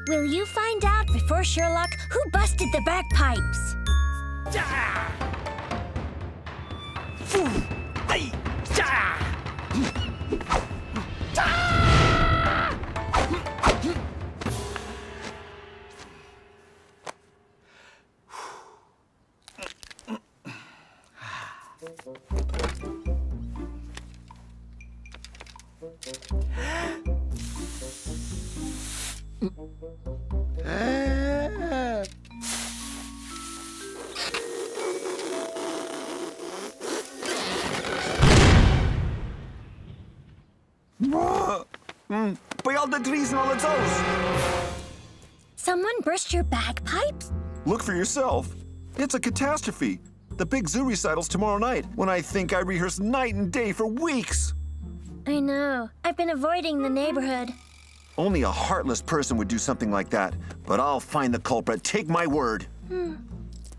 Will you find out before Sherlock who busted the bagpipes? Bij al de drie's en alle toes. Someone burst your bagpipes? Look for yourself. It's a catastrophe. The big zoo recital's tomorrow night, when I think I rehearsed night and day for weeks. I know. I've been avoiding the neighborhood. Only a heartless person would do something like that. But I'll find the culprit, take my word.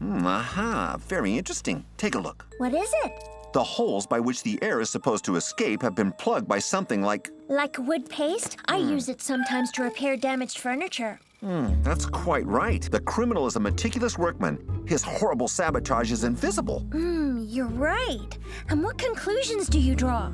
Aha, very interesting. Take a look. What is it? The holes by which the air is supposed to escape have been plugged by something like... Like wood paste? I use it sometimes to repair damaged furniture. That's quite right. The criminal is a meticulous workman. His horrible sabotage is invisible. You're right. And what conclusions do you draw?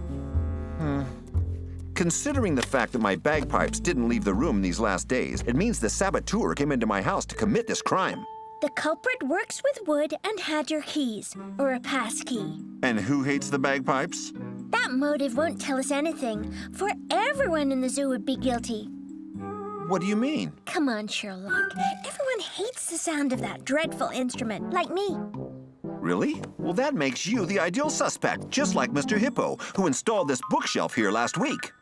Considering the fact that my bagpipes didn't leave the room these last days, it means the saboteur came into my house to commit this crime. The culprit works with wood and had your keys, or a pass key. And who hates the bagpipes? That motive won't tell us anything, for everyone in the zoo would be guilty. What do you mean? Come on, Sherlock. Everyone hates the sound of that dreadful instrument, like me. Really? Well, that makes you the ideal suspect, just like Mr. Hippo, who installed this bookshelf here last week.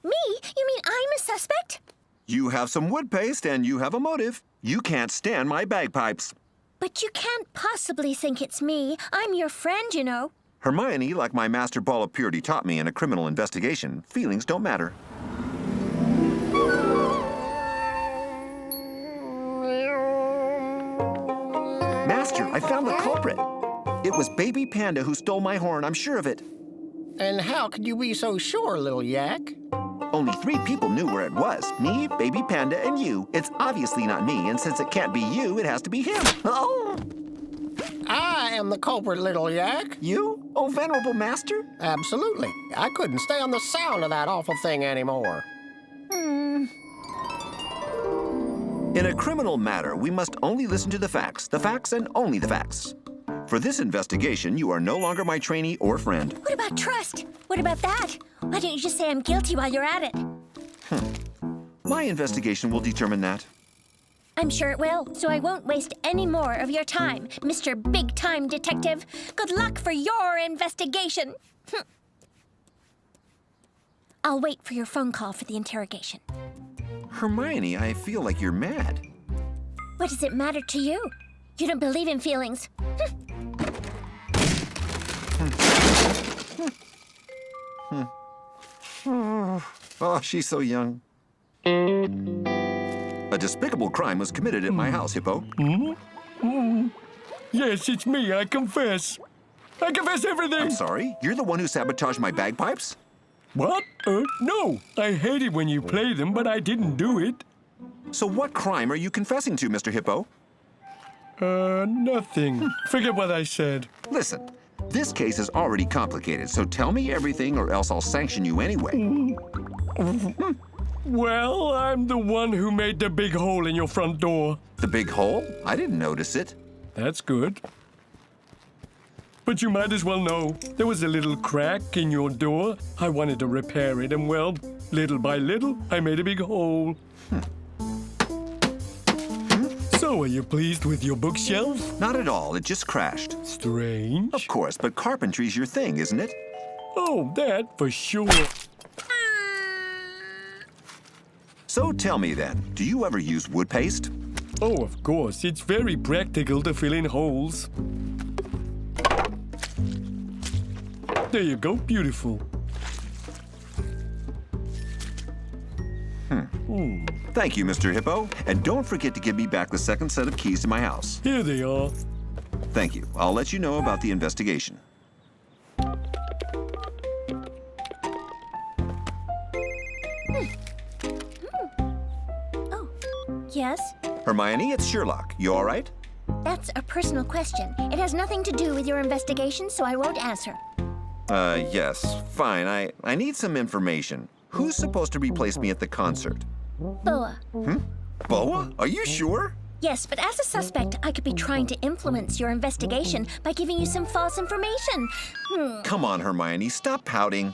Me? You mean I'm a suspect? You have some wood paste and you have a motive. You can't stand my bagpipes. But you can't possibly think it's me. I'm your friend, you know. Hermione, like my master ball of purity taught me in a criminal investigation, feelings don't matter. Master, I found the culprit. It was Baby Panda who stole my horn, I'm sure of it. And how could you be so sure, little Yak? Only 3 people knew where it was. Me, Baby Panda, and you. It's obviously not me, and since it can't be you, it has to be him. Oh! I am the culprit, little Yak. You? Oh, venerable master? Absolutely. I couldn't stand the sound of that awful thing anymore. In a criminal matter, we must only listen to the facts and only the facts. For this investigation, you are no longer my trainee or friend. What about trust? What about that? Why don't you just say I'm guilty while you're at it? My investigation will determine that. I'm sure it will, so I won't waste any more of your time, Mr. Big-Time Detective. Good luck for your investigation. I'll wait for your phone call for the interrogation. Hermione, I feel like you're mad. What does it matter to you? You don't believe in feelings. Oh, she's so young. A despicable crime was committed at my house, Hippo. Yes, it's me, I confess. I confess everything! I'm sorry? You're the one who sabotaged my bagpipes? What? No. I hate it when you play them, but I didn't do it. So what crime are you confessing to, Mr. Hippo? Nothing. Forget what I said. Listen, this case is already complicated, so tell me everything or else I'll sanction you anyway. Well, I'm the one who made the big hole in your front door. The big hole? I didn't notice it. That's good. But you might as well know. There was a little crack in your door. I wanted to repair it, and well, little by little, I made a big hole. So, are you pleased with your bookshelf? Not at all. It just crashed. Strange. Of course, but carpentry's your thing, isn't it? Oh, that for sure. So tell me then, do you ever use wood paste? Oh, of course. It's very practical to fill in holes. There you go. Beautiful. Thank you, Mr. Hippo. And don't forget to give me back the second set of keys to my house. Here they are. Thank you. I'll let you know about the investigation. Yes? Hermione, it's Sherlock. You all right? That's a personal question. It has nothing to do with your investigation, so I won't answer. Yes. Fine. I need some information. Who's supposed to replace me at the concert? Boa. Boa? Are you sure? Yes, but as a suspect, I could be trying to influence your investigation by giving you some false information. Come on, Hermione. Stop pouting.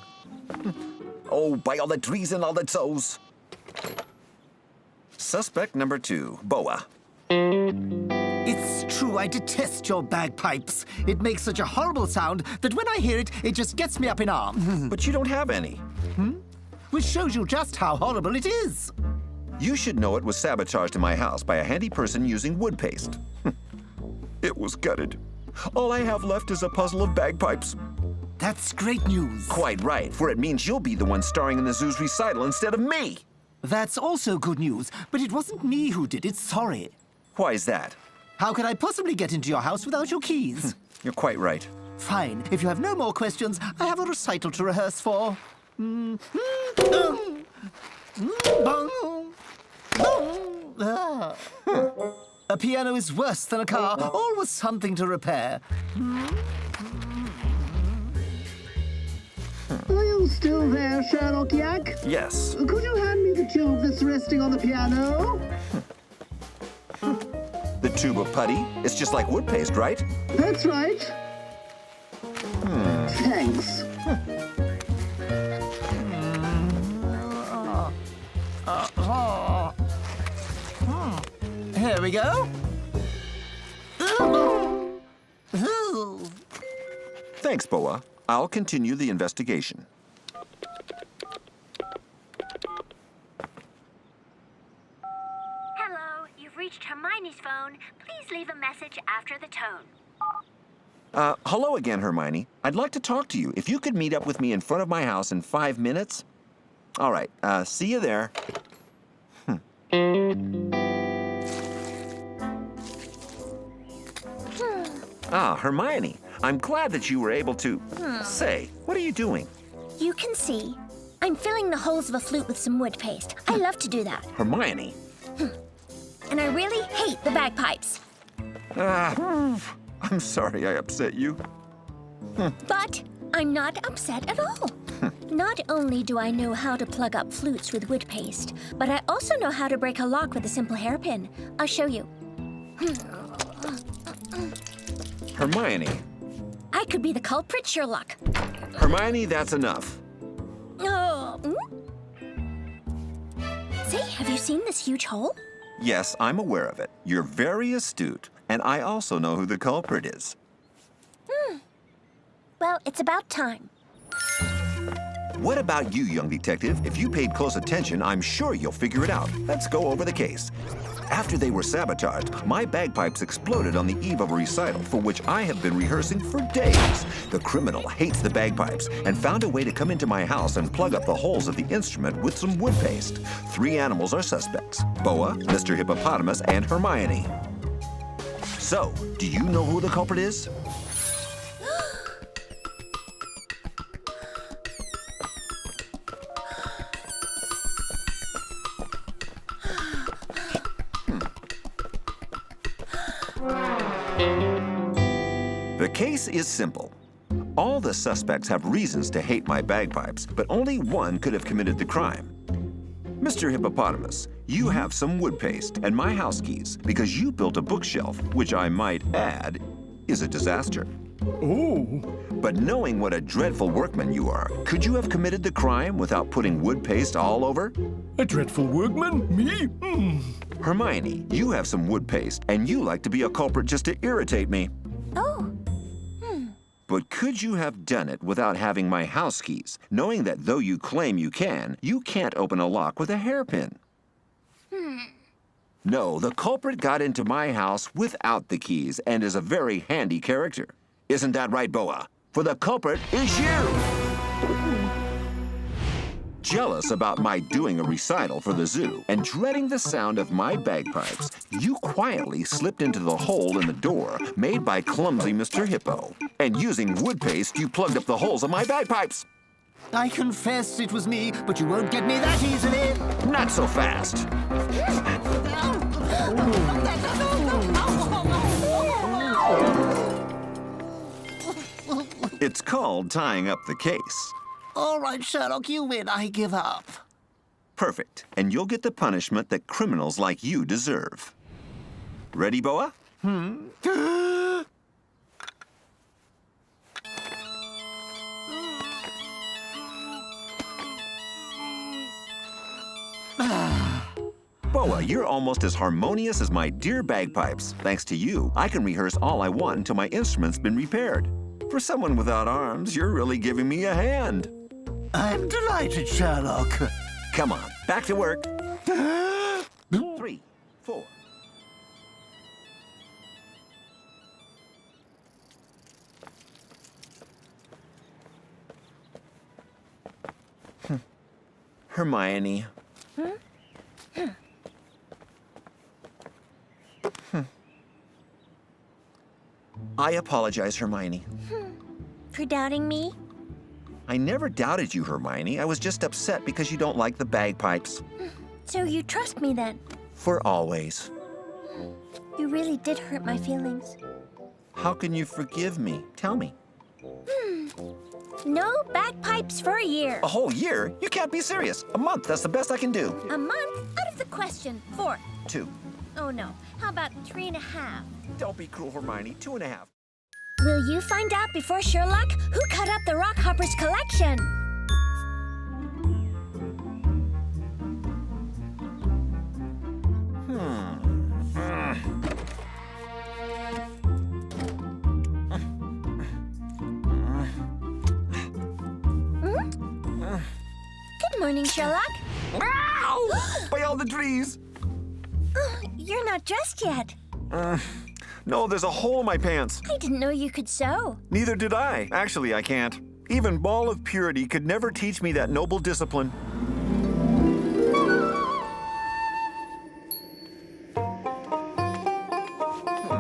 Oh, by all the trees and all the toes. Suspect number 2, Boa. It's true, I detest your bagpipes. It makes such a horrible sound that when I hear it, it just gets me up in arms. But you don't have any. Which shows you just how horrible it is. You should know it was sabotaged in my house by a handy person using wood paste. It was gutted. All I have left is a puzzle of bagpipes. That's great news. Quite right, for it means you'll be the one starring in the zoo's recital instead of me. That's also good news, but it wasn't me who did it, sorry. Why is that? How could I possibly get into your house without your keys? You're quite right. Fine, if you have no more questions, I have a recital to rehearse for. A piano is worse than a car, always something to repair. Are you still there, Sherlock Yack? Yes. Could you hand me the tube that's resting on the piano? The tube of putty? It's just like wood paste, right? That's right. Thanks. Here we go. Thanks, Boa. I'll continue the investigation. Hello, you've reached Hermione's phone. Please leave a message after the tone. Hello again, Hermione. I'd like to talk to you. If you could meet up with me in front of my house in 5 minutes. All right, see you there. Hermione, I'm glad that you were able to... Say, what are you doing? You can see. I'm filling the holes of a flute with some wood paste. I love to do that. Hermione. And I really hate the bagpipes. I'm sorry I upset you. But I'm not upset at all. Not only do I know how to plug up flutes with wood paste, but I also know how to break a lock with a simple hairpin. I'll show you. Hermione. I could be the culprit, Sherlock. Hermione, that's enough. Oh. Say, have you seen this huge hole? Yes, I'm aware of it. You're very astute, and I also know who the culprit is. Well, it's about time. What about you, young detective? If you paid close attention, I'm sure you'll figure it out. Let's go over the case. After they were sabotaged, my bagpipes exploded on the eve of a recital for which I have been rehearsing for days. The criminal hates the bagpipes and found a way to come into my house and plug up the holes of the instrument with some wood paste. 3 animals are suspects: Boa, Mr. Hippopotamus, and Hermione. So, do you know who the culprit is? The case is simple. All the suspects have reasons to hate my bagpipes, but only one could have committed the crime. Mr. Hippopotamus, you have some wood paste and my house keys because you built a bookshelf, which I might add is a disaster. Oh, But knowing what a dreadful workman you are, could you have committed the crime without putting wood paste all over? a dreadful workman? Me? Hermione, you have some wood paste, and you like to be a culprit just to irritate me. Oh. But could you have done it without having my house keys, knowing that though you claim you can't open a lock with a hairpin? No, the culprit got into my house without the keys and is a very handy character. Isn't that right, Boa? For the culprit is you! Jealous about my doing a recital for the zoo and dreading the sound of my bagpipes, you quietly slipped into the hole in the door made by clumsy Mr. Hippo. And using wood paste, you plugged up the holes of my bagpipes. I confess it was me, but you won't get me that easily. Not so fast. It's called tying up the case. All right, Sherlock, you win. I give up. Perfect. And you'll get the punishment that criminals like you deserve. Ready, Boa? Boa, you're almost as harmonious as my dear bagpipes. Thanks to you, I can rehearse all I want until my instrument's been repaired. For someone without arms, you're really giving me a hand. I'm delighted, Sherlock. Come on, back to work. 3, 4. Hermione. I apologize, Hermione. For doubting me? I never doubted you, Hermione. I was just upset because you don't like the bagpipes. So you trust me then? For always. You really did hurt my feelings. How can you forgive me? Tell me. No bagpipes for a year. A whole year? You can't be serious. A month, that's the best I can do. A month? Out of the question. 4. 2. Oh no. How about 3.5? Don't be cruel, Hermione. 2.5. Will you find out before Sherlock who cut up the Rockhopper's collection? Good morning, Sherlock. Ow! By all the trees! You're not dressed yet. No, there's a hole in my pants. I didn't know you could sew. Neither did I. Actually, I can't. Even Ball of Purity could never teach me that noble discipline.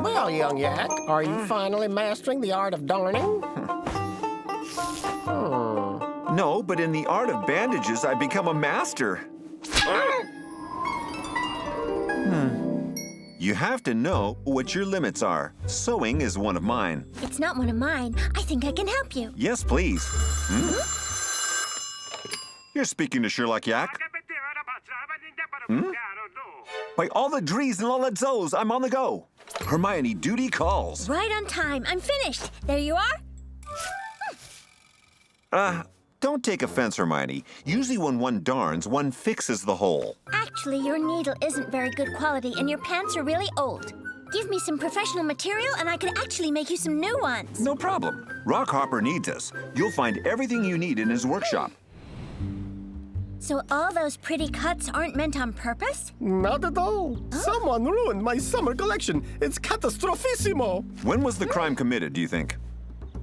Well, young Yak, are you finally mastering the art of darning? No, but in the art of bandages, I've become a master. You have to know what your limits are. Sewing is one of mine. It's not one of mine. I think I can help you. Yes, please. You're speaking to Sherlock Yack. By all the drees and all the zoes, I'm on the go. Hermione, duty calls. Right on time. I'm finished. There you are. Don't take offense, Hermione. Usually when one darns, one fixes the hole. Actually, your needle isn't very good quality and your pants are really old. Give me some professional material and I could actually make you some new ones. No problem. Rockhopper needs us. You'll find everything you need in his workshop. So all those pretty cuts aren't meant on purpose? Not at all. Someone ruined my summer collection. It's catastrophissimo. When was the crime committed, do you think?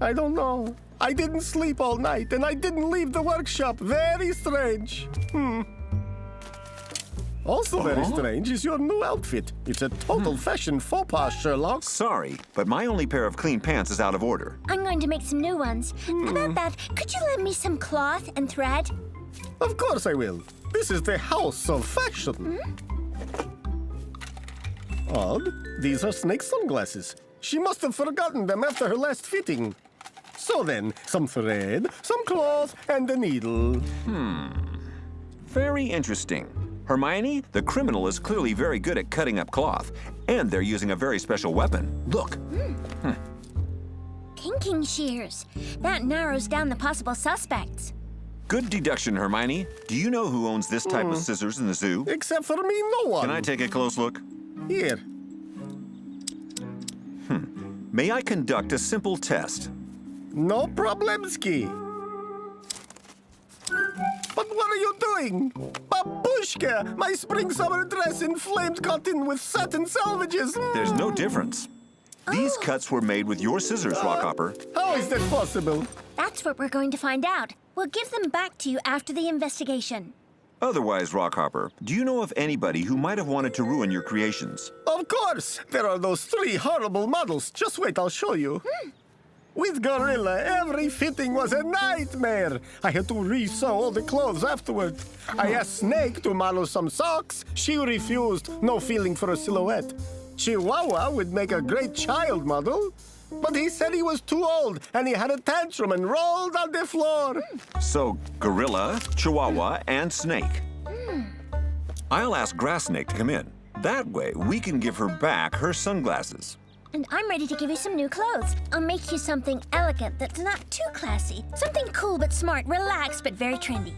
I don't know. I didn't sleep all night, and I didn't leave the workshop. Very strange. Also very strange is your new outfit. It's a total fashion faux pas, Sherlock. Sorry, but my only pair of clean pants is out of order. I'm going to make some new ones. About that, could you lend me some cloth and thread? Of course I will. This is the house of fashion. Odd. These are snake sunglasses. She must have forgotten them after her last fitting. So then, some thread, some cloth, and a needle. Very interesting. Hermione, the criminal is clearly very good at cutting up cloth, and they're using a very special weapon. Look. Pinking shears. That narrows down the possible suspects. Good deduction, Hermione. Do you know who owns this type of scissors in the zoo? Except for me, no one. Can I take a close look? Here. May I conduct a simple test? No problemski. But what are you doing? Babushka, my spring-summer dress in flamed cotton with satin selvages. There's no difference. These cuts were made with your scissors, Rockhopper. How is that possible? That's what we're going to find out. We'll give them back to you after the investigation. Otherwise, Rockhopper, do you know of anybody who might have wanted to ruin your creations? Of course! There are those 3 horrible models. Just wait, I'll show you. With Gorilla, every fitting was a nightmare. I had to re-sew all the clothes afterward. I asked Snake to model some socks. She refused. No feeling for a silhouette. Chihuahua would make a great child model. But he said he was too old, and he had a tantrum and rolled on the floor. So, gorilla, chihuahua, and snake. I'll ask Grass Snake to come in. That way, we can give her back her sunglasses. And I'm ready to give you some new clothes. I'll make you something elegant that's not too classy. Something cool but smart, relaxed but very trendy.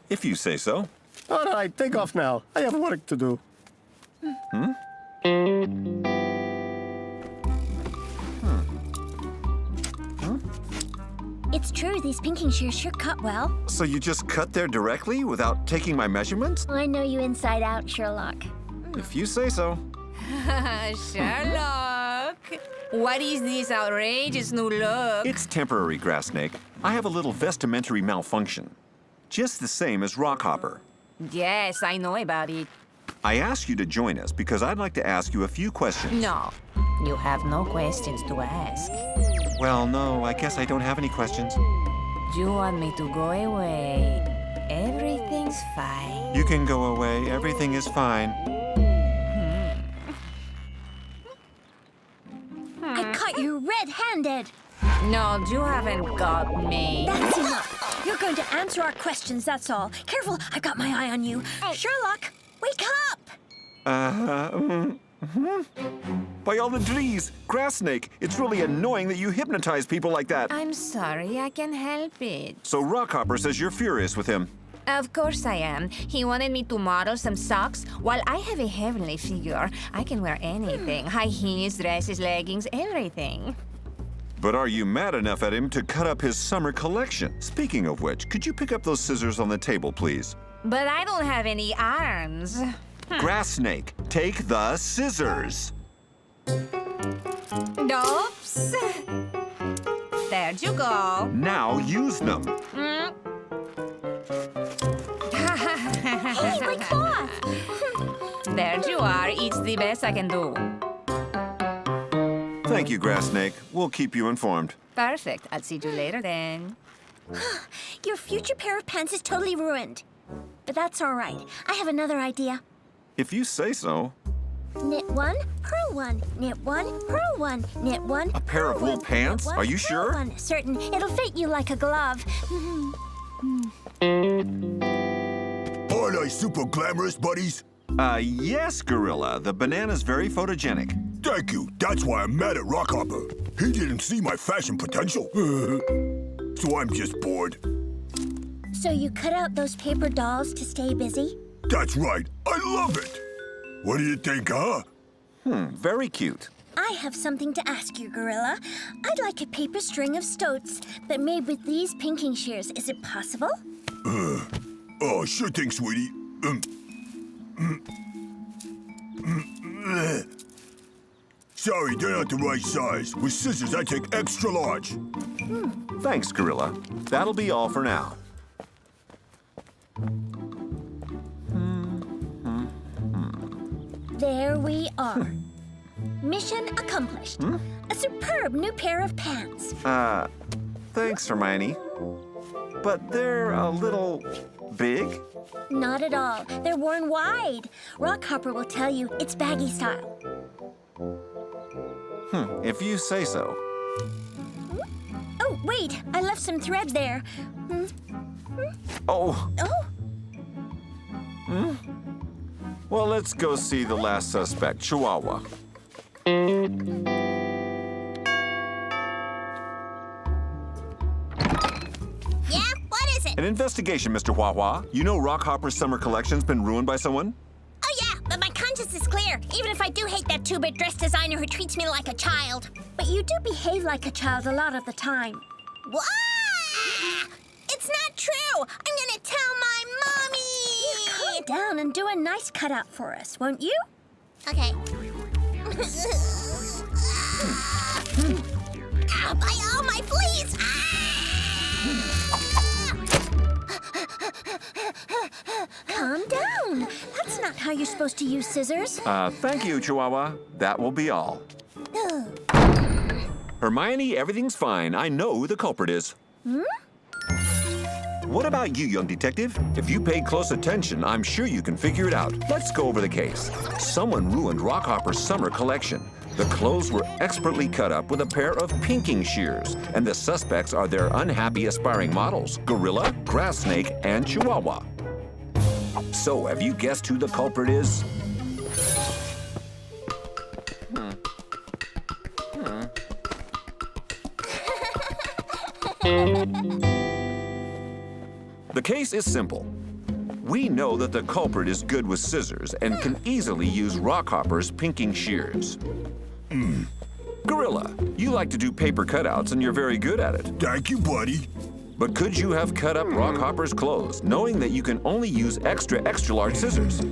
If you say so. All right, take off now. I have work to do. It's true, these pinking shears sure cut well. So you just cut there directly without taking my measurements? I know you inside out, Sherlock. If you say so. Sherlock! What is this outrageous new look? It's temporary, Grass Snake. I have a little vestimentary malfunction. Just the same as Rockhopper. Yes, I know about it. I asked you to join us because I'd like to ask you a few questions. No, you have no questions to ask. Well, no, I guess I don't have any questions. You want me to go away? Everything's fine. You can go away. Everything is fine. I caught you red-handed. No, you haven't got me. That's enough. You're going to answer our questions, that's all. Careful, I've got my eye on you. Sherlock, wake up! By all the trees, Grass Snake, it's really annoying that you hypnotize people like that. I'm sorry, I can't help it. So Rockhopper says you're furious with him. Of course I am. He wanted me to model some socks. While I have a heavenly figure, I can wear anything. High heels, dresses, leggings, everything. But are you mad enough at him to cut up his summer collection? Speaking of which, could you pick up those scissors on the table, please? But I don't have any arms. Grass Snake, take the scissors. Oops. There you go. Now use them. Hey, my cloth! There you are. It's the best I can do. Thank you, Grass Snake. We'll keep you informed. Perfect. I'll see you later then. Your future pair of pants is totally ruined. But that's all right. I have another idea. If you say so. Knit one, purl one, knit one, purl one, knit one. A pair of purl wool one, pants? knit one, Are you purl sure? One. Certain. It'll fit you like a glove. Aren't I super glamorous, buddies? Yes, Gorilla. The banana's very photogenic. Thank you. That's why I'm mad at Rockhopper. He didn't see my fashion potential. So I'm just bored. So you cut out those paper dolls to stay busy? That's right. I love it. What do you think, huh? Very cute. I have something to ask you, Gorilla. I'd like a paper string of stoats, but made with these pinking shears. Is it possible? Oh, sure thing, sweetie. Sorry, they're not the right size. With scissors, I take extra large. Thanks, Gorilla. That'll be all for now. There we are. Mission accomplished. A superb new pair of pants. Thanks, Hermione. But they're a little big. Not at all. They're worn wide. Rockhopper will tell you it's baggy style. If you say so. Oh, wait. I left some thread there. Oh, Oh, well, let's go see the last suspect, Chihuahua. yeah? What is it? An investigation, Mr. Huahua. You know Rockhopper's summer collection's been ruined by someone? Oh, yeah, but my conscience is clear. Even if I do hate that two-bit dress designer who treats me like a child. But you do behave like a child a lot of the time. What? It's not true. I'm gonna tell my mommy. Calm down and do a nice cutout for us, won't you? Okay. Ow, my please! Calm down. That's not how you're supposed to use scissors. Thank you, Chihuahua. That will be all. Hermione, everything's fine. I know who the culprit is. What about you, young detective? If you paid close attention, I'm sure you can figure it out. Let's go over the case. Someone ruined Rockhopper's summer collection. The clothes were expertly cut up with a pair of pinking shears, and the suspects are their unhappy aspiring models, Gorilla, Grass Snake, and Chihuahua. So, have you guessed who the culprit is? The case is simple. We know that the culprit is good with scissors and can easily use Rockhopper's pinking shears. Gorilla, you like to do paper cutouts and you're very good at it. Thank you, buddy. But could you have cut up Rockhopper's clothes, knowing that you can only use extra large scissors?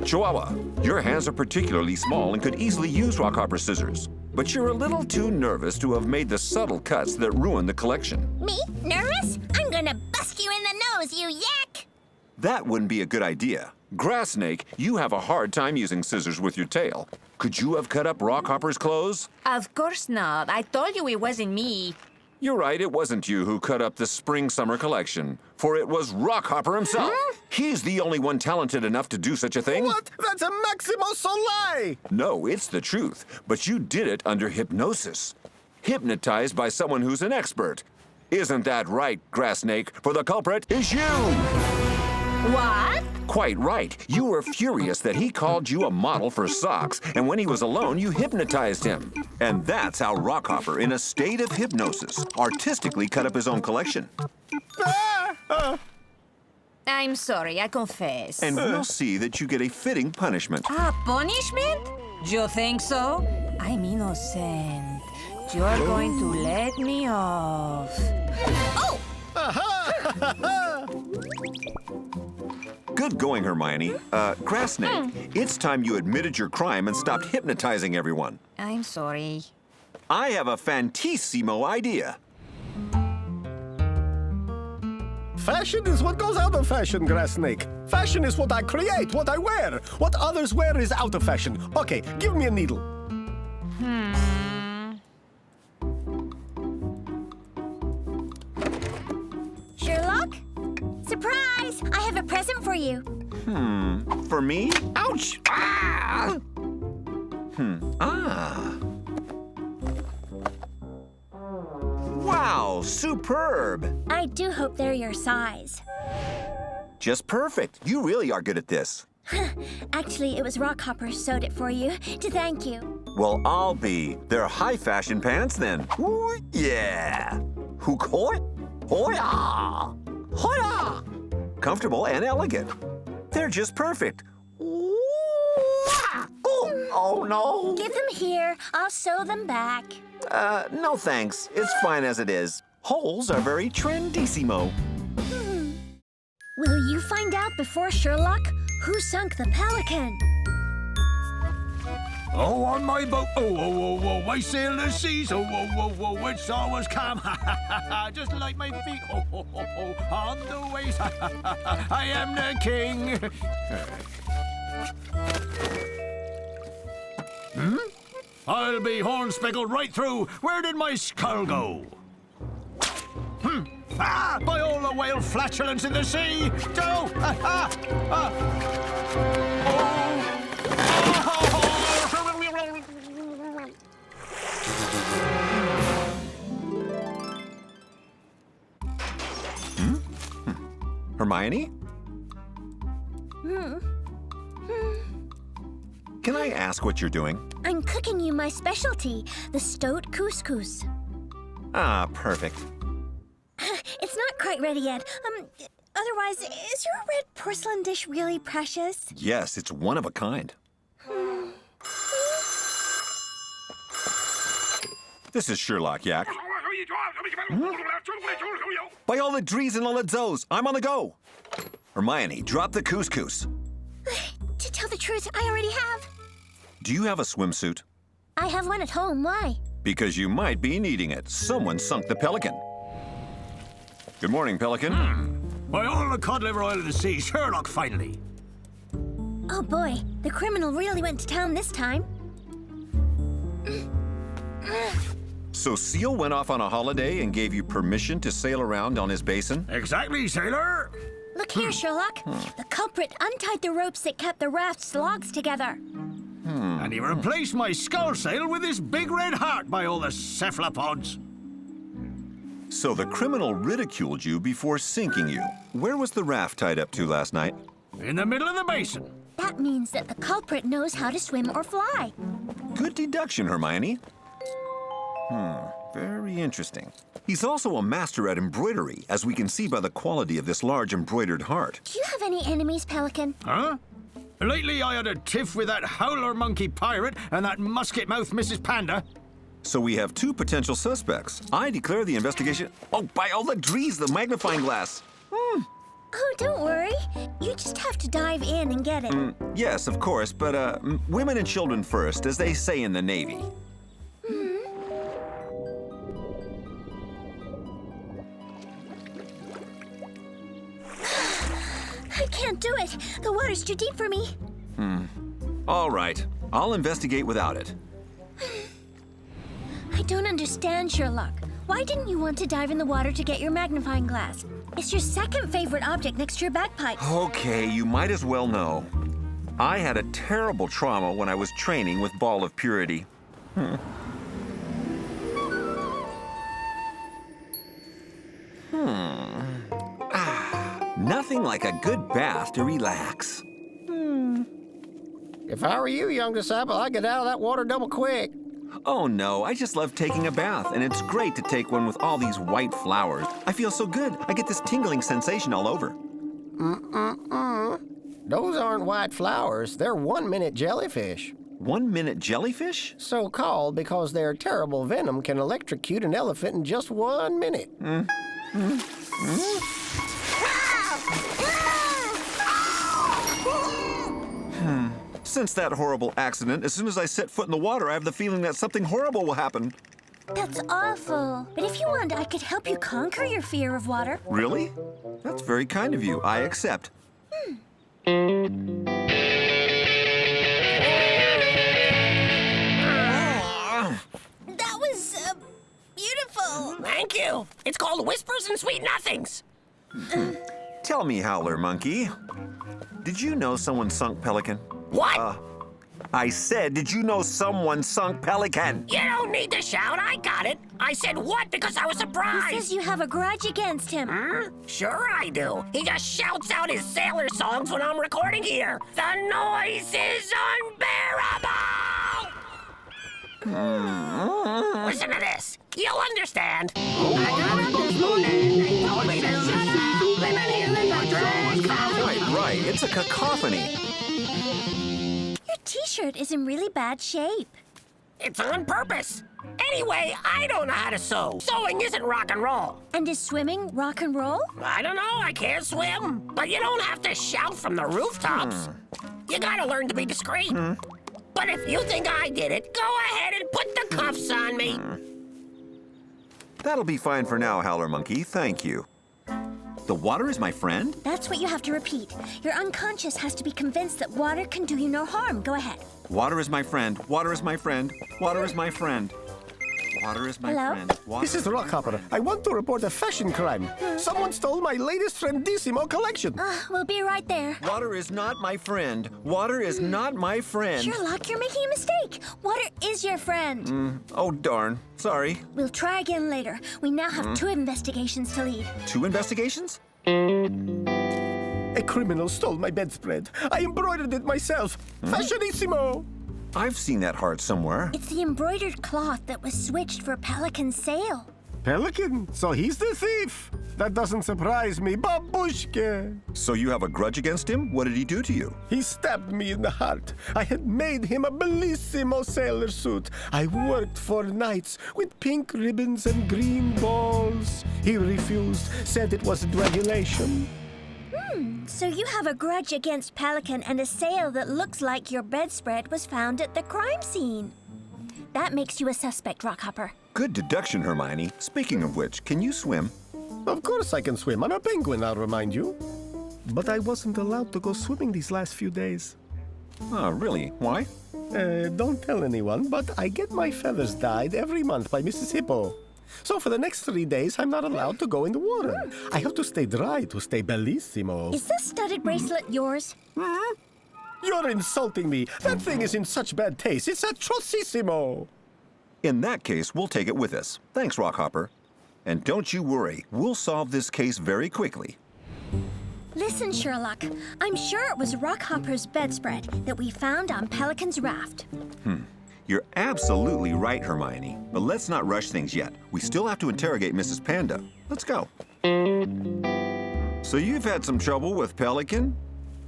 Chihuahua, your hands are particularly small and could easily use Rockhopper's scissors. But you're a little too nervous to have made the subtle cuts that ruined the collection. Me? Nervous? I'm gonna bust you in the nose, you yak! That wouldn't be a good idea. Grass Snake, you have a hard time using scissors with your tail. Could you have cut up Rockhopper's clothes? Of course not. I told you it wasn't me. You're right, it wasn't you who cut up the spring-summer collection, for it was Rockhopper himself. He's the only one talented enough to do such a thing. What? That's a Maximo Soleil! No, it's the truth, but you did it under hypnosis. Hypnotized by someone who's an expert. Isn't that right, Grass Snake? For the culprit is you! What? Quite right. You were furious that he called you a model for socks, and when he was alone, you hypnotized him. And that's how Rockhopper, in a state of hypnosis, artistically cut up his own collection. I'm sorry, I confess. And we'll see that you get a fitting punishment. Punishment? You think so? I'm innocent. You're going to let me off. Oh! Good going, Hermione. Grass Snake, it's time you admitted your crime and stopped hypnotizing everyone. I'm sorry. I have a fantissimo idea. Fashion is what goes out of fashion, Grass Snake. Fashion is what I create, what I wear. What others wear is out of fashion. Okay, give me a needle. Sherlock? Surprise! I have a present for you. For me? Ouch! Ah! Wow, superb! I do hope they're your size. Just perfect. You really are good at this. Actually, it was Rockhopper sewed it for you to thank you. Well, I'll be. They're high fashion pants then. Ooh, yeah. Hukoi? Hoya! Hoya! Comfortable and elegant. They're just perfect. Ooh, ah, oh no. Give them here. I'll sew them back. No thanks. It's fine as it is. Holes are very trendissimo. Will you find out before Sherlock who sunk the Pelican? Oh, on my boat. Oh, I sail the seas. Oh, it's always calm. Just like my feet. On the waves. I am the king. I'll be horn-speckled right through. Where did my skull go? By all the whale flatulence in the sea! Go! Hermione? Can I ask what you're doing? I'm cooking you my specialty, the stoat couscous. Ah, perfect. It's not quite ready yet. Otherwise, is your red porcelain dish really precious? Yes, it's one of a kind. This is Sherlock Yack. By all the drees and all the zoes, I'm on the go. Hermione, drop the couscous. To tell the truth, I already have. Do you have a swimsuit? I have one at home. Why? Because you might be needing it. Someone sunk the Pelican. Good morning, Pelican. By all the cod liver oil of the sea, Sherlock finally. Oh boy, the criminal really went to town this time. So Seal went off on a holiday and gave you permission to sail around on his basin? Exactly, sailor. Look here, Sherlock. The culprit untied the ropes that kept the raft's logs together. And he replaced my skull sail with this big red heart by all the cephalopods. So the criminal ridiculed you before sinking you. Where was the raft tied up to last night? In the middle of the basin. That means that the culprit knows how to swim or fly. Good deduction, Hermione. Very interesting. He's also a master at embroidery, as we can see by the quality of this large embroidered heart. Do you have any enemies, Pelican? Huh? Lately I had a tiff with that howler monkey pirate and that musket-mouthed Mrs. Panda. So we have two potential suspects. I declare the investigation... Oh, by all the drees, the magnifying glass! Oh, don't worry. You just have to dive in and get it. Yes, of course, but women and children first, as they say in the Navy. I can't do it. The water's too deep for me. All right, I'll investigate without it. I don't understand, Sherlock. Why didn't you want to dive in the water to get your magnifying glass? It's your second favorite object next to your bagpipes. Okay, you might as well know. I had a terrible trauma when I was training with Ball of Purity. Nothing like a good bath to relax. If I were you, youngest apple, I'd get out of that water double quick. Oh no, I just love taking a bath, and it's great to take one with all these white flowers. I feel so good. I get this tingling sensation all over. Those aren't white flowers. They're 1-minute jellyfish. 1-minute jellyfish? So called because their terrible venom can electrocute an elephant in just 1 minute. Since that horrible accident, as soon as I set foot in the water, I have the feeling that something horrible will happen. That's awful. But if you want, I could help you conquer your fear of water. Really? That's very kind of you. I accept. That was beautiful. Thank you. It's called Whispers and Sweet Nothings. Tell me, Howler Monkey, did you know someone sunk Pelican? What? I said, did you know someone sunk Pelican? You don't need to shout. I got it. I said what because I was He surprised. says you have a grudge against him. Sure I do. He just shouts out his sailor songs when I'm recording here. The noise is unbearable. Listen to this. You'll understand. I got up this morning. They told me to shut up. Let me hear the track. Right. It's a cacophony. Your t-shirt is in really bad shape. It's on purpose. Anyway, I don't know how to sew. Sewing isn't rock and roll. And is swimming rock and roll? I don't know, I can't swim. But you don't have to shout from the rooftops. You gotta learn to be discreet. But if you think I did it, go ahead and put the cuffs on me. That'll be fine for now, Howler Monkey. Thank you. The water is my friend? That's what you have to repeat. Your unconscious has to be convinced that water can do you no harm. Go ahead. Water is my friend. Water is my friend. Water is my friend. Water is my Hello? friend. Water This is Rockhopper. I want to report a fashion crime. Someone stole my latest Friendissimo collection. We'll be right there. Water is not my friend. Water is not my friend. Sherlock, you're making a mistake. Water is your friend. Oh, darn. Sorry. We'll try again later. We now have 2 investigations to lead. 2 investigations? A criminal stole my bedspread. I embroidered it myself. Fashionissimo! I've seen that heart somewhere. It's the embroidered cloth that was switched for Pelican's sail. Pelican? So he's the thief. That doesn't surprise me. Babushka! So you have a grudge against him? What did he do to you? He stabbed me in the heart. I had made him a bellissimo sailor suit. I worked for nights with pink ribbons and green balls. He refused, said it was regulation. So you have a grudge against Pelican and a sail that looks like your bedspread was found at the crime scene. That makes you a suspect, Rockhopper. Good deduction, Hermione. Speaking of which, can you swim? Of course I can swim. I'm a penguin, I'll remind you. But I wasn't allowed to go swimming these last few days. Oh, really? Why? Don't tell anyone, but I get my feathers dyed every month by Mrs. Hippo. So for the next 3 days, I'm not allowed to go in the water. I have to stay dry to stay bellissimo. Is this studded bracelet yours? You're insulting me. That thing is in such bad taste. It's atrocissimo. In that case, we'll take it with us. Thanks, Rockhopper. And don't you worry, we'll solve this case very quickly. Listen, Sherlock. I'm sure it was Rockhopper's bedspread that we found on Pelican's raft. You're absolutely right, Hermione. But let's not rush things yet. We still have to interrogate Mrs. Panda. Let's go. So you've had some trouble with Pelican?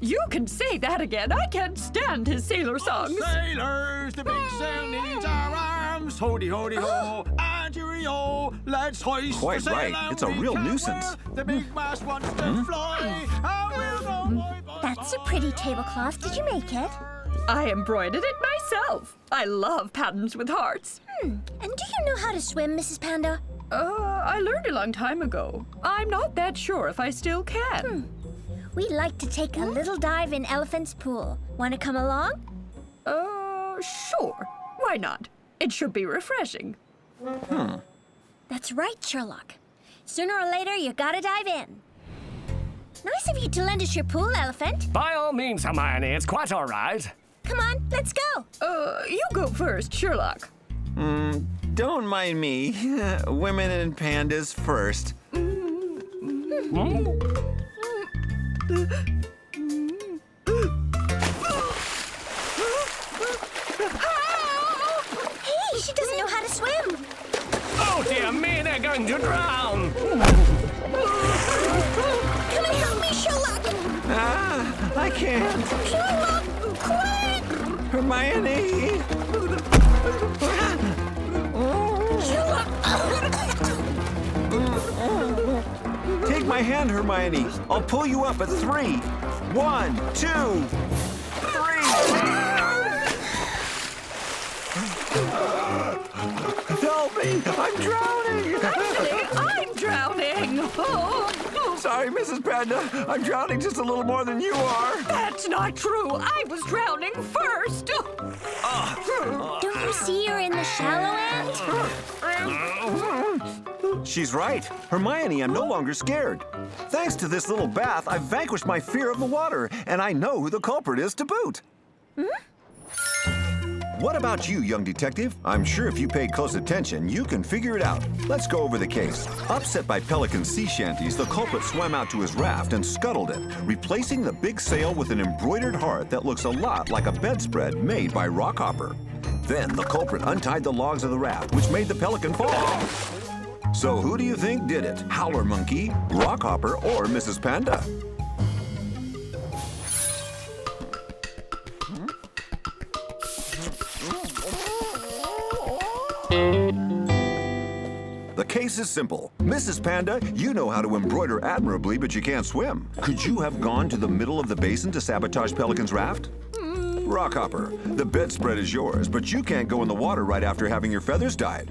You can say that again. I can't stand his sailor songs. Sailors, the big sail needs our arms. Hody, hody, ho, and cheerio. Let's hoist Quite the sail right. and It's a we real can nuisance. wear. The big mast wants to fly. And we'll go, boy, boy, That's a pretty tablecloth. Did you make it? I embroidered it myself. I love patterns with hearts. And do you know how to swim, Mrs. Panda? I learned a long time ago. I'm not that sure if I still can. We'd like to take a little dive in Elephant's Pool. Want to come along? Sure. Why not? It should be refreshing. That's right, Sherlock. Sooner or later, you gotta dive in. Nice of you to lend us your pool, Elephant. By all means, Hermione, it's quite all right. Come on, let's go. You go first, Sherlock. Don't mind me. Women and pandas first. Hey, she doesn't know how to swim. Oh, dear me, they're going to drown. Come and help me, Sherlock. I can't. Sherlock, quick. Hermione! Take my hand, Hermione. I'll pull you up at 3. 1, 2, 3. Help me! I'm drowning! Actually, I'm drowning. Sorry, Mrs. Panda. I'm drowning just a little more than you are. That's not true. I was drowning first. Don't you see you're in the shallow end? She's right. Hermione, I'm no longer scared. Thanks to this little bath, I've vanquished my fear of the water, and I know who the culprit is to boot. What about you, young detective? I'm sure if you paid close attention, you can figure it out. Let's go over the case. Upset by Pelican's sea shanties, the culprit swam out to his raft and scuttled it, replacing the big sail with an embroidered heart that looks a lot like a bedspread made by Rockhopper. Then the culprit untied the logs of the raft, which made the Pelican fall. So who do you think did it? Howler Monkey, Rockhopper, or Mrs. Panda? The case is simple. Mrs. Panda, you know how to embroider admirably, but you can't swim. Could you have gone to the middle of the basin to sabotage Pelican's raft? Rockhopper, the bedspread is yours, but you can't go in the water right after having your feathers dyed.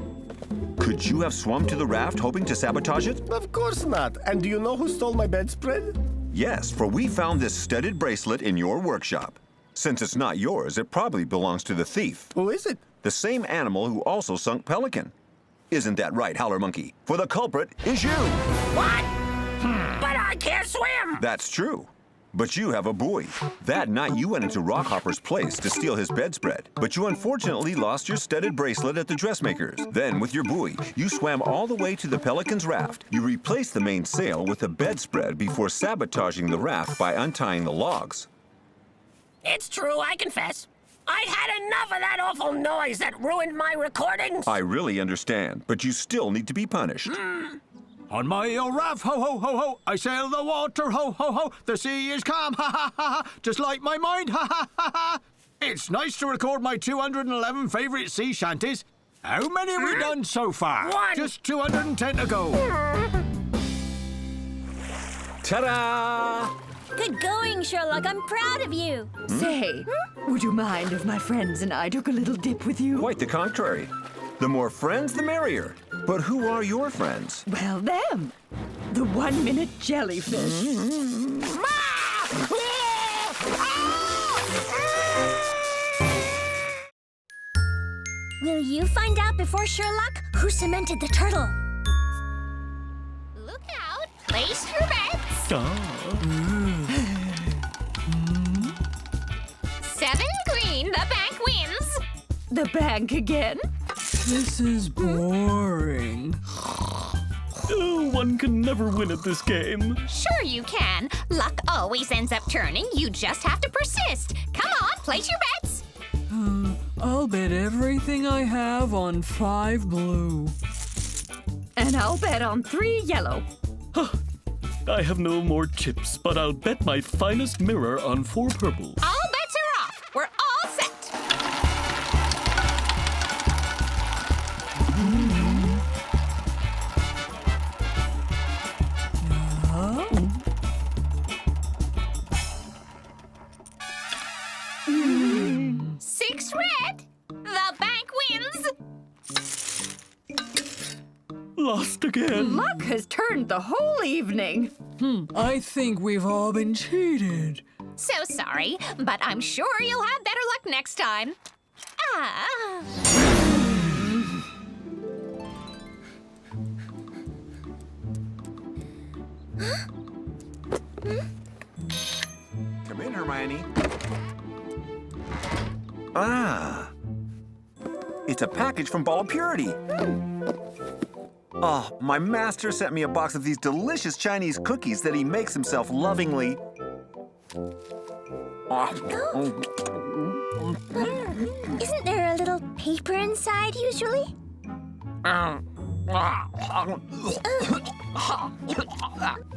Could you have swum to the raft hoping to sabotage it? Of course not. And do you know who stole my bedspread? Yes, for we found this studded bracelet in your workshop. Since it's not yours, it probably belongs to the thief. Who is it? The same animal who also sunk Pelican. Isn't that right, Howler Monkey? For the culprit is you. What? But I can't swim. That's true. But you have a buoy. That night you went into Rockhopper's place to steal his bedspread, but you unfortunately lost your studded bracelet at the dressmaker's. Then, with your buoy, you swam all the way to the Pelican's raft. You replaced the main sail with a bedspread before sabotaging the raft by untying the logs. It's true, I confess. I'd had enough of that awful noise that ruined my recordings. I really understand, but you still need to be punished. On my old raft, ho, ho, ho, ho, I sail the water, ho, ho, ho, the sea is calm, ha, ha, ha, ha, just like my mind, ha, ha, ha, ha. It's nice to record my 211 favorite sea shanties. How many have we done so far? 1. Just 210 to go. Ta-da! Good going, Sherlock. I'm proud of you. Say, would you mind if my friends and I took a little dip with you? Quite the contrary. The more friends, the merrier. But who are your friends? Well, them. The 1-minute jellyfish. Will you find out before Sherlock who cemented the turtle? Look out! Place your bets. 7 green, the bank wins. The bank again? This is boring. Oh, one can never win at this game. Sure you can. Luck always ends up turning. You just have to persist. Come on, place your bets. I'll bet everything I have on 5 blue. And I'll bet on 3 yellow. I have no more chips, but I'll bet my finest mirror on 4 purple. All bets are off. We're all set. Six red. The bank wins. Lost again. Luck has turned the whole evening. I think we've all been cheated. So sorry, but I'm sure you'll have better luck next time. Come in, Hermione. Ah. It's a package from Ball of Purity. Oh, my master sent me a box of these delicious Chinese cookies that he makes himself lovingly. Isn't there a little paper inside usually?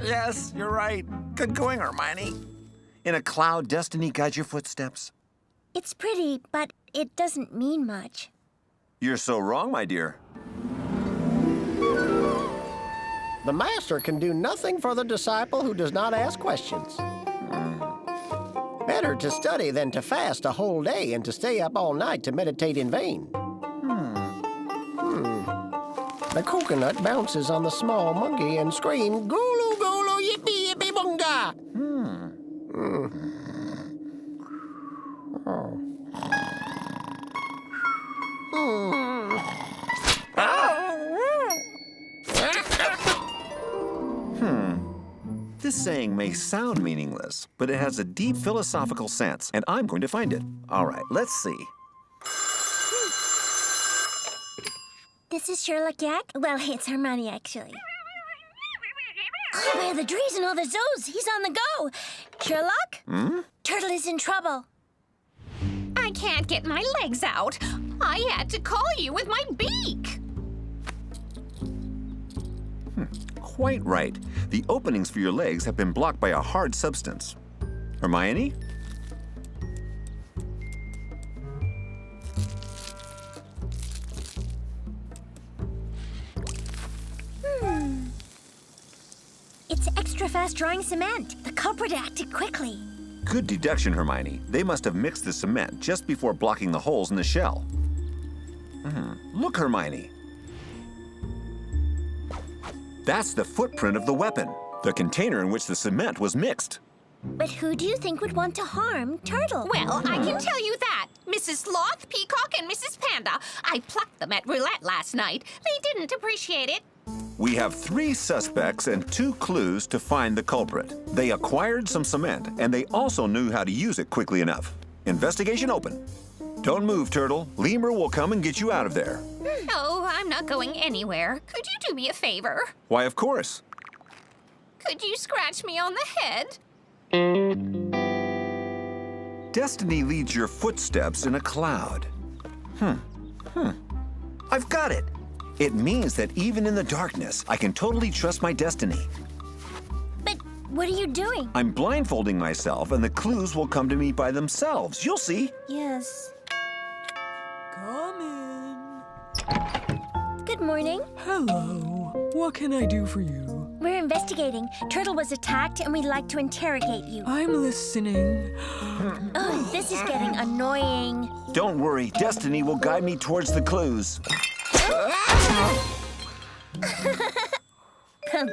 Yes, you're right. Good going, Hermione. In a cloud, destiny guides your footsteps. It's pretty, but it doesn't mean much. You're so wrong, my dear. The master can do nothing for the disciple who does not ask questions. Better to study than to fast a whole day and to stay up all night to meditate in vain. The coconut bounces on the small monkey and screams, "Gulu, gulu, yippee, yippee, bunga!" This saying may sound meaningless, but it has a deep philosophical sense, and I'm going to find it. All right, let's see. This is Sherlock Yack? Well, it's Hermione, actually. Oh, where are the Drees and all the Zoes? He's on the go. Sherlock? Turtle is in trouble. I can't get my legs out. I had to call you with my beak. Quite right. The openings for your legs have been blocked by a hard substance. Hermione? It's extra fast drying cement. The culprit acted quickly. Good deduction, Hermione. They must have mixed the cement just before blocking the holes in the shell. Look, Hermione. That's the footprint of the weapon, the container in which the cement was mixed. But who do you think would want to harm Turtle? Well, I can tell you that. Mrs. Sloth, Peacock, and Mrs. Panda. I plucked them at roulette last night. They didn't appreciate it. We have 3 suspects and 2 clues to find the culprit. They acquired some cement, and they also knew how to use it quickly enough. Investigation open. Don't move, Turtle. Lemur will come and get you out of there. Oh, I'm not going anywhere. Could you do me a favor? Why, of course. Could you scratch me on the head? Destiny leads your footsteps in a cloud. I've got it. It means that even in the darkness, I can totally trust my destiny. But what are you doing? I'm blindfolding myself, and the clues will come to me by themselves. You'll see. Yes. Come in. Good morning. Hello. What can I do for you? We're investigating. Turtle was attacked, and we'd like to interrogate you. I'm listening. Oh, this is getting annoying. Don't worry. Destiny will guide me towards the clues.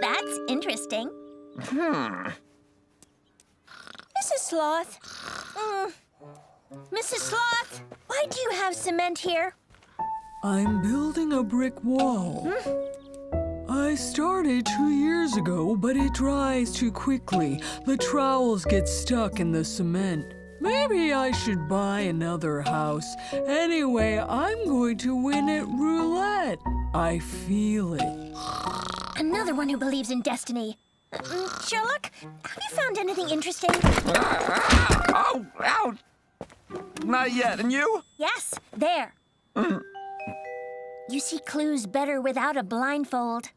That's interesting. Mrs. Sloth. Mrs. Sloth, why do you have cement here? I'm building a brick wall. I started 2 years ago, but it dries too quickly. The trowels get stuck in the cement. Maybe I should buy another house. Anyway, I'm going to win at roulette. I feel it. Another one who believes in destiny. Sherlock, have you found anything interesting? Oh, ow! Not yet, and you? Yes, there. You see clues better without a blindfold.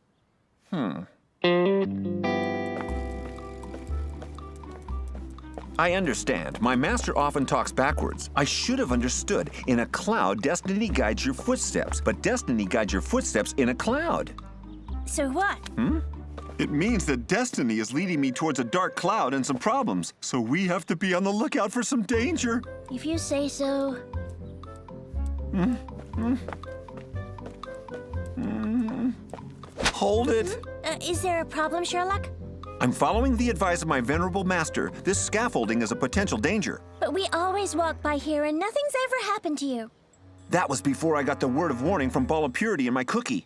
I understand. My master often talks backwards. I should have understood. In a cloud, destiny guides your footsteps, but destiny guides your footsteps in a cloud. So what? It means that destiny is leading me towards a dark cloud and some problems, so we have to be on the lookout for some danger. If you say so. Hold it. Is there a problem, Sherlock? I'm following the advice of my venerable master. This scaffolding is a potential danger. But we always walk by here and nothing's ever happened to you. That was before I got the word of warning from Ball of Purity in my cookie.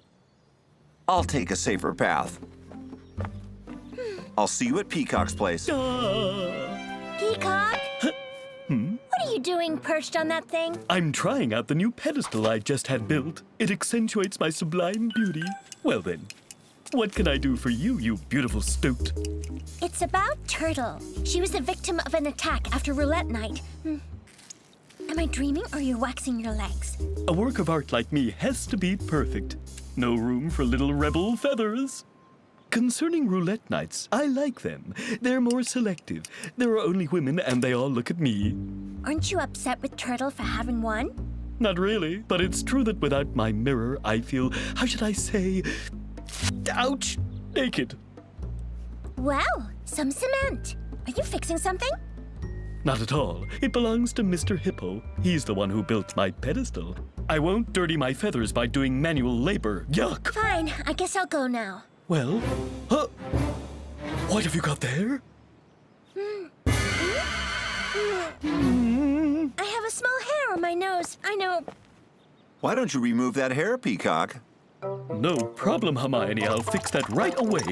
I'll take a safer path. I'll see you at Peacock's place. Peacock? What are you doing perched on that thing? I'm trying out the new pedestal I just had built. It accentuates my sublime beauty. Well then, what can I do for you, you beautiful stoat? It's about Turtle. She was the victim of an attack after roulette night. Am I dreaming or are you waxing your legs? A work of art like me has to be perfect. No room for little rebel feathers. Concerning roulette nights, I like them. They're more selective. There are only women and they all look at me. Aren't you upset with Turtle for having won? Not really, but it's true that without my mirror, I feel, how should I say, ouch, naked. Well, some cement. Are you fixing something? Not at all. It belongs to Mr. Hippo. He's the one who built my pedestal. I won't dirty my feathers by doing manual labor. Yuck! Fine, I guess I'll go now. Well, what have you got there? I have a small hair on my nose. I know. Why don't you remove that hair, Peacock? No problem, Hermione. I'll fix that right away.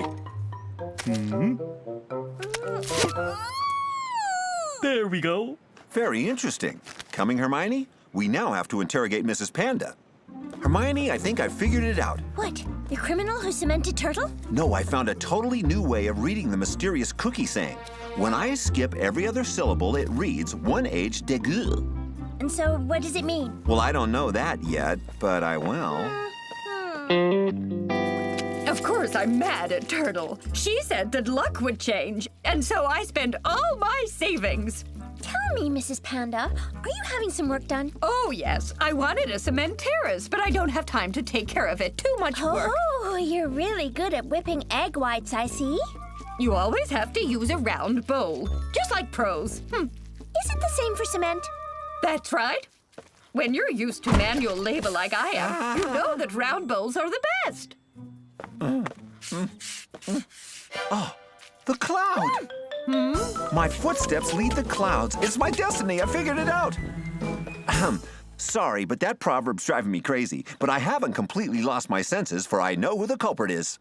There we go. Very interesting. Coming, Hermione? We now have to interrogate Mrs. Panda. Hermione, I think I figured it out. What? The criminal who cemented Turtle? No, I found a totally new way of reading the mysterious cookie saying. When I skip every other syllable, it reads 1H de gueux. And so, what does it mean? Well, I don't know that yet, but I will. Of course, I'm mad at Turtle. She said that luck would change, and so I spent all my savings. Tell me, Mrs. Panda, are you having some work done? Oh, yes. I wanted a cement terrace, but I don't have time to take care of it. Too much work. Oh, you're really good at whipping egg whites, I see. You always have to use a round bowl, just like pros. Is it the same for cement? That's right. When you're used to manual labor like I am, you know that round bowls are the best. Oh, the cloud! My footsteps lead the clouds. It's my destiny. I figured it out. Sorry, but that proverb's driving me crazy. But I haven't completely lost my senses, for I know who the culprit is.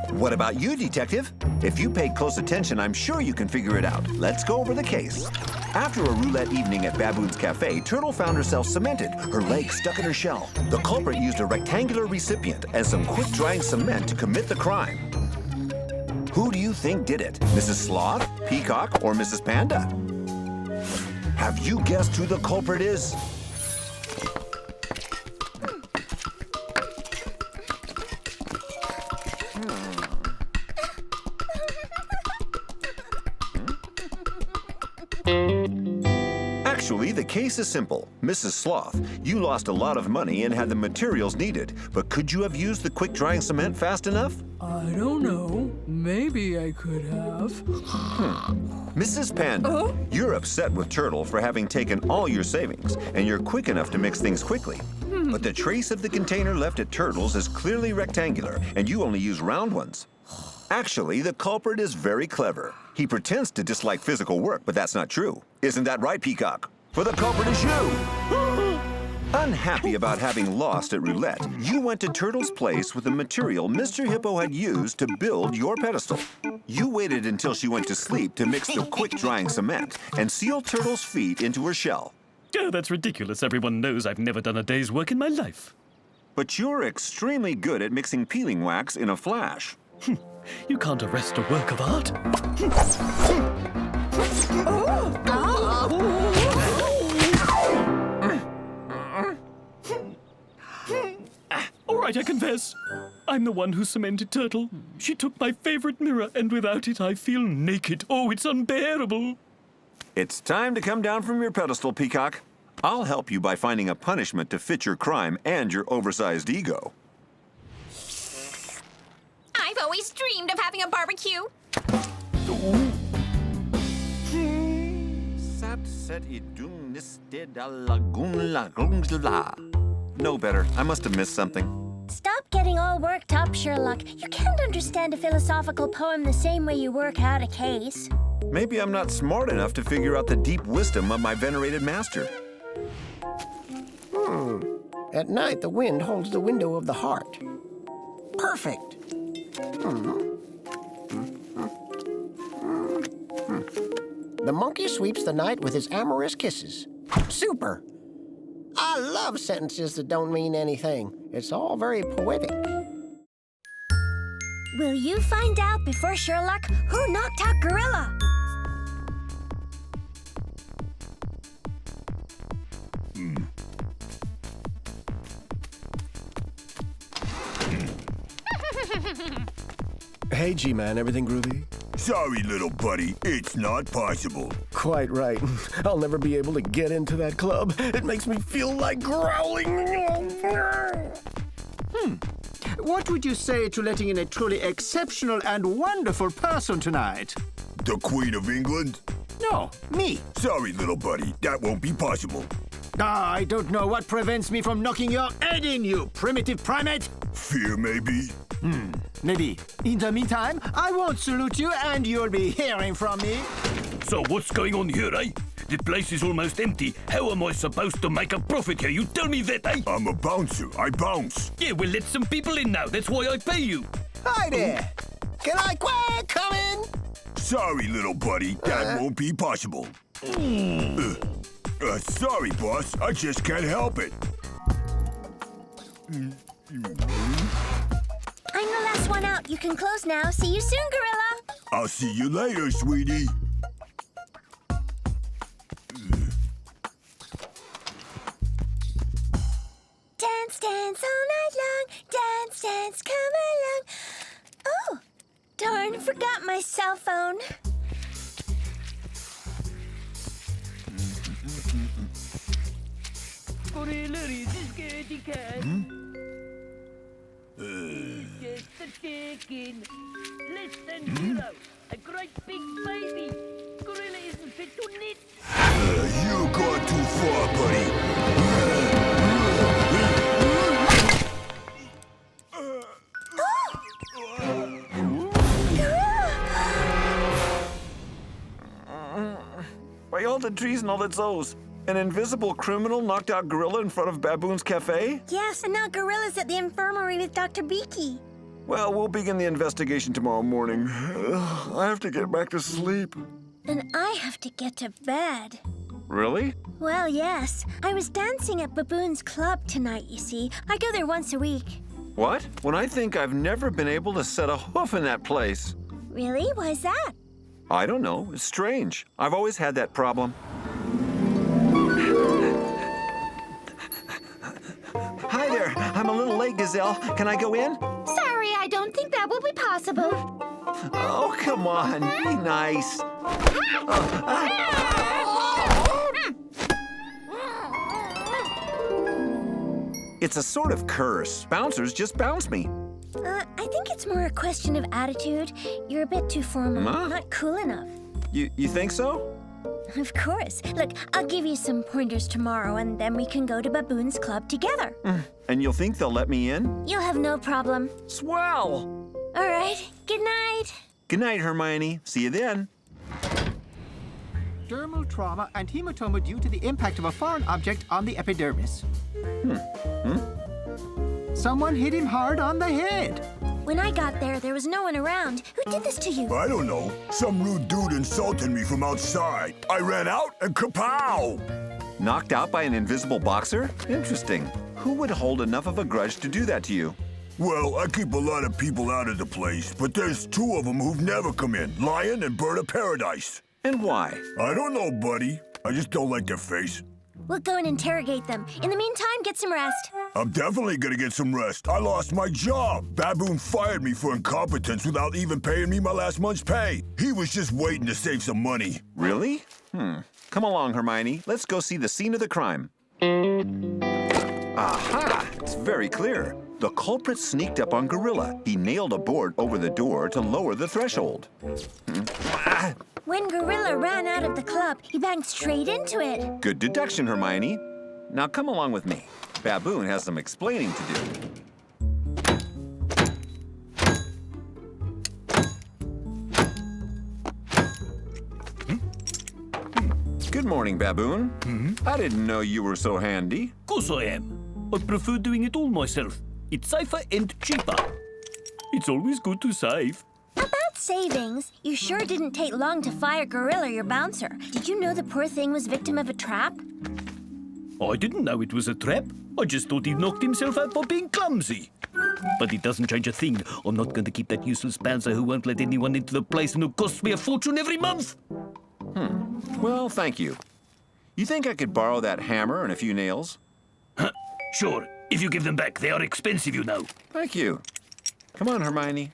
What about you, Detective? If you paid close attention, I'm sure you can figure it out. Let's go over the case. After a roulette evening at Baboon's Cafe, Turtle found herself cemented, her legs stuck in her shell. The culprit used a rectangular recipient and some quick-drying cement to commit the crime. Who do you think did it? Mrs. Sloth, Peacock, or Mrs. Panda? Have you guessed who the culprit is? Actually, the case is simple. Mrs. Sloth, you lost a lot of money and had the materials needed, but could you have used the quick-drying cement fast enough? I don't know. Maybe I could have. Mrs. Panda, you're upset with Turtle for having taken all your savings, and you're quick enough to mix things quickly. But the trace of the container left at Turtle's is clearly rectangular, and you only use round ones. Actually, the culprit is very clever. He pretends to dislike physical work, but that's not true. Isn't that right, Peacock? For the culprit is you! Unhappy about having lost at roulette, you went to Turtle's place with the material Mr. Hippo had used to build your pedestal. You waited until she went to sleep to mix the quick-drying cement and seal Turtle's feet into her shell. Oh, that's ridiculous. Everyone knows I've never done a day's work in my life. But you're extremely good at mixing peeling wax in a flash. You can't arrest a work of art. All right, I confess. I'm the one who cemented Turtle. She took my favorite mirror, and without it, I feel naked. Oh, it's unbearable. It's time to come down from your pedestal, Peacock. I'll help you by finding a punishment to fit your crime and your oversized ego. I've always dreamed of having a barbecue. No better. I must have missed something. Stop getting all worked up, Sherlock. You can't understand a philosophical poem the same way you work out a case. Maybe I'm not smart enough to figure out the deep wisdom of my venerated master. At night, the wind holds the window of the heart. Perfect. The monkey sweeps the night with his amorous kisses. Super. I love sentences that don't mean anything. It's all very poetic. Will you find out before Sherlock who knocked out Gorilla? Hey, G-Man, everything groovy? Sorry, little buddy, it's not possible. Quite right. I'll never be able to get into that club. It makes me feel like growling. What would you say to letting in a truly exceptional and wonderful person tonight? The Queen of England? No, me. Sorry, little buddy, that won't be possible. I don't know what prevents me from knocking your head in, you primitive primate. Fear, maybe? Maybe. In the meantime, I won't salute you and you'll be hearing from me. So what's going on here, eh? The place is almost empty. How am I supposed to make a profit here? You tell me that, eh? I'm a bouncer. I bounce. Yeah, we'll let some people in now. That's why I pay you. Hi there. Can I come in? Sorry, little buddy, that won't be possible. Sorry, boss. I just can't help it. I'm the last one out. You can close now. See you soon, Gorilla. I'll see you later, sweetie. Dance, dance all night long. Dance, dance, come along. Oh, darn, forgot my cell phone. Just a chicken. Listen, Hero. A great big baby. Gorilla isn't fit to knit. You gone too far, buddy. By all the trees and all the zoos, an invisible criminal knocked out Gorilla in front of Baboon's cafe? Yes, and now Gorilla's at the infirmary with Dr. Beaky. Well, we'll begin the investigation tomorrow morning. I have to get back to sleep. And I have to get to bed. Really? Well, yes. I was dancing at Baboon's club tonight, you see. I go there once a week. What? When I think I've never been able to set a hoof in that place. Really? Why's that? I don't know. It's strange. I've always had that problem. Hi there. I'm a little late, Gazelle. Can I go in? Sorry, I don't think that will be possible. Oh, come on. Be nice. It's a sort of curse. Bouncers just bounce me. I think it's more a question of attitude. You're a bit too formal. Huh? Not cool enough. You think so? Of course. Look, I'll give you some pointers tomorrow, and then we can go to Baboon's club together. And you'll think they'll let me in? You'll have no problem. Swell! All right. Good night. Good night, Hermione. See you then. Dermal trauma and hematoma due to the impact of a foreign object on the epidermis. Someone hit him hard on the head. When I got there was no one around. Who did this to you? I don't know. Some rude dude insulted me from outside. I ran out and kapow! Knocked out by an invisible boxer? Interesting. Who would hold enough of a grudge to do that to you? Well, I keep a lot of people out of the place, but there's two of them who've never come in, Lion and Bird of Paradise. And why? I don't know, buddy. I just don't like their face. We'll go and interrogate them. In the meantime, get some rest. I'm definitely gonna get some rest. I lost my job. Baboon fired me for incompetence without even paying me my last month's pay. He was just waiting to save some money. Really? Come along, Hermione. Let's go see the scene of the crime. Aha! It's very clear. The culprit sneaked up on Gorilla. He nailed a board over the door to lower the threshold. When Gorilla ran out of the club, he banged straight into it. Good deduction, Hermione. Now come along with me. Baboon has some explaining to do. Good morning, Baboon. I didn't know you were so handy. Course I am. I prefer doing it all myself. It's safer and cheaper. It's always good to save. About savings, you sure didn't take long to fire Gorilla, your bouncer. Did you know the poor thing was victim of a trap? I didn't know it was a trap. I just thought he'd knocked himself out for being clumsy. But it doesn't change a thing. I'm not going to keep that useless bouncer who won't let anyone into the place and who costs me a fortune every month. Well, thank you. You think I could borrow that hammer and a few nails? Sure. If you give them back, they are expensive, you know. Thank you. Come on, Hermione.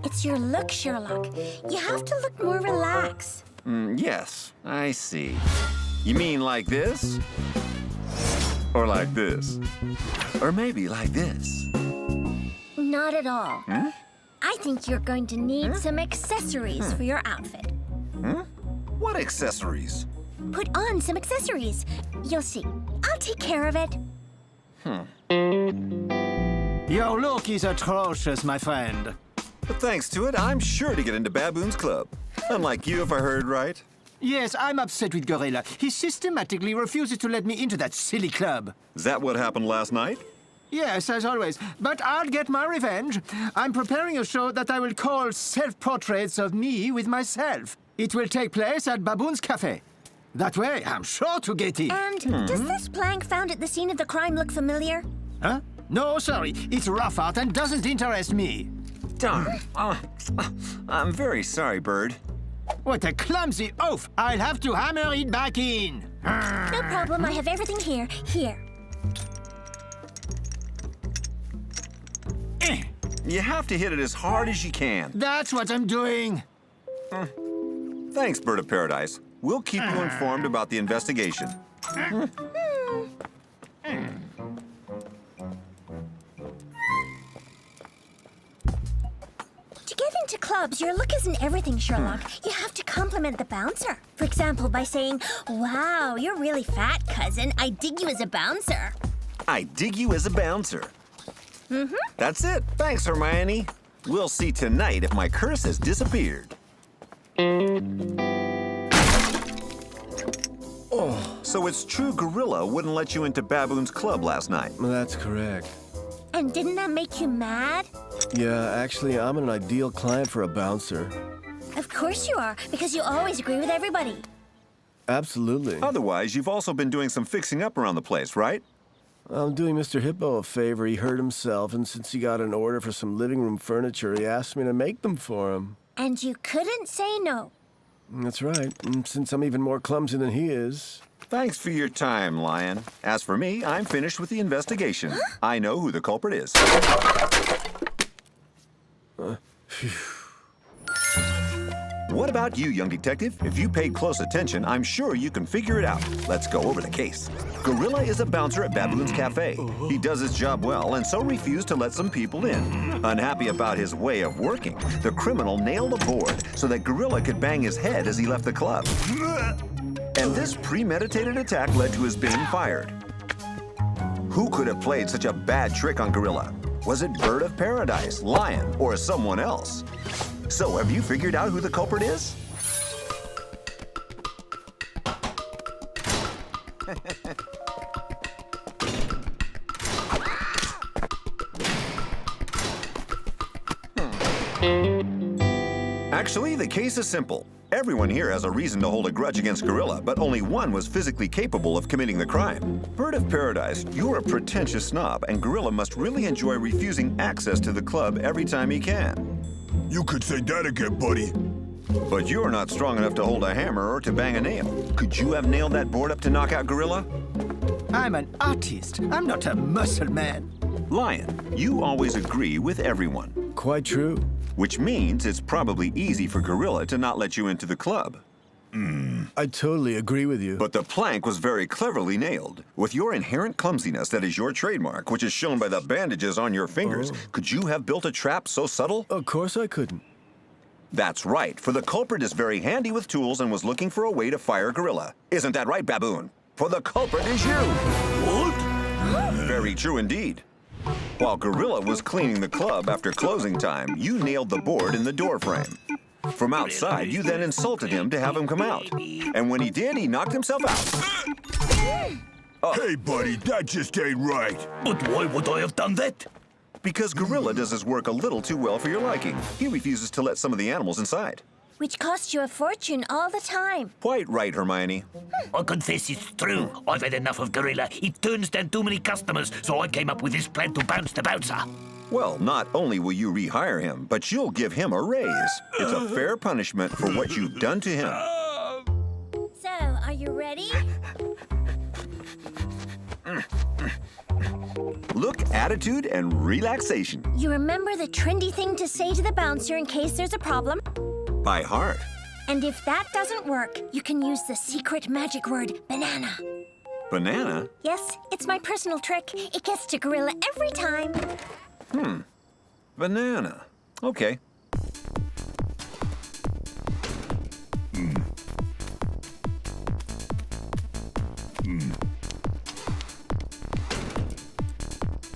It's your look, Sherlock. You have to look more relaxed. Yes, I see. You mean like this? Or like this? Or maybe like this? Not at all. I think you're going to need some accessories for your outfit. What accessories? Put on some accessories. You'll see. I'll take care of it. Your look is atrocious, my friend. But thanks to it, I'm sure to get into Baboon's club. Unlike you, if I heard right. Yes, I'm upset with Gorilla. He systematically refuses to let me into that silly club. Is that what happened last night? Yes, as always. But I'll get my revenge. I'm preparing a show that I will call Self-Portraits of Me with Myself. It will take place at Baboon's Cafe. That way, I'm sure to get in. And does this plank found at the scene of the crime look familiar? Huh? No, sorry. It's rough art and doesn't interest me. Darn. I'm very sorry, Bird. What a clumsy oaf! I'll have to hammer it back in. No problem. I have everything here. Here. You have to hit it as hard as you can. That's what I'm doing. Thanks, Bird of Paradise. We'll keep you informed about the investigation. To get into clubs, your look isn't everything, Sherlock. You have to compliment the bouncer. For example, by saying, "Wow, you're really fat, cousin. I dig you as a bouncer." I dig you as a bouncer. That's it. Thanks, Hermione. We'll see tonight if my curse has disappeared. So it's true Gorilla wouldn't let you into Baboon's club last night. That's correct. And didn't that make you mad? Yeah, actually, I'm an ideal client for a bouncer. Of course you are, because you always agree with everybody. Absolutely. Otherwise, you've also been doing some fixing up around the place, right? I'm doing Mr. Hippo a favor. He hurt himself, and since he got an order for some living room furniture, he asked me to make them for him. And you couldn't say no. That's right. And since I'm even more clumsy than he is. Thanks for your time, Lion. As for me, I'm finished with the investigation. I know who the culprit is. What about you, young detective? If you paid close attention, I'm sure you can figure it out. Let's go over the case. Gorilla is a bouncer at Baboon's Cafe. He does his job well and so refused to let some people in. Unhappy about his way of working, the criminal nailed a board so that Gorilla could bang his head as he left the club. And this premeditated attack led to his being fired. Who could have played such a bad trick on Gorilla? Was it Bird of Paradise, Lion, or someone else? So, have you figured out who the culprit is? Actually, the case is simple. Everyone here has a reason to hold a grudge against Gorilla, but only one was physically capable of committing the crime. Bird of Paradise, you're a pretentious snob, and Gorilla must really enjoy refusing access to the club every time he can. You could say that again, buddy. But you're not strong enough to hold a hammer or to bang a nail. Could you have nailed that board up to knock out Gorilla? I'm an artist. I'm not a muscle man. Lion, you always agree with everyone. Quite true. Which means it's probably easy for Gorilla to not let you into the club. I totally agree with you. But the plank was very cleverly nailed. With your inherent clumsiness that is your trademark, which is shown by the bandages on your fingers, could you have built a trap so subtle? Of course I couldn't. That's right, for the culprit is very handy with tools and was looking for a way to fire Gorilla. Isn't that right, Baboon? For the culprit is you! What? Very true indeed. While Gorilla was cleaning the club after closing time, you nailed the board in the door frame. From outside, you then insulted him to have him come out. And when he did, he knocked himself out. Hey, buddy, that just ain't right. But why would I have done that? Because Gorilla does his work a little too well for your liking. He refuses to let some of the animals inside. Which costs you a fortune all the time. Quite right, Hermione. I confess it's true. I've had enough of Gorilla. He turns down too many customers, so I came up with this plan to bounce the bouncer. Well, not only will you rehire him, but you'll give him a raise. It's a fair punishment for what you've done to him. So, are you ready? Look, attitude, and relaxation. You remember the trendy thing to say to the bouncer in case there's a problem? By heart. And if that doesn't work, you can use the secret magic word, banana. Banana? Yes, it's my personal trick. It gets to Gorilla every time. Banana. Okay.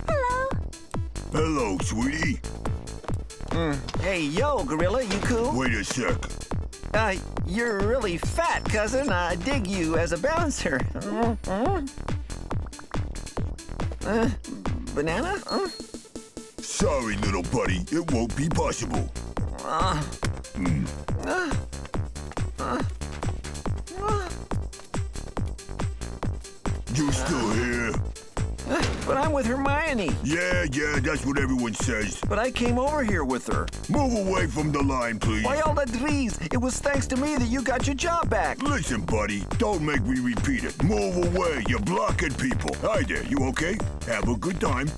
Hello. Hello, sweetie. Hey, yo, Gorilla, you cool? Wait a sec. You're really fat, cousin. I dig you as a bouncer. Banana? Sorry, little buddy. It won't be possible. You still here? But I'm with Hermione. Yeah, that's what everyone says. But I came over here with her. Move away from the line, please. Why all the trees? It was thanks to me that you got your job back. Listen, buddy, don't make me repeat it. Move away. You're blocking people. Hi there, you okay? Have a good time.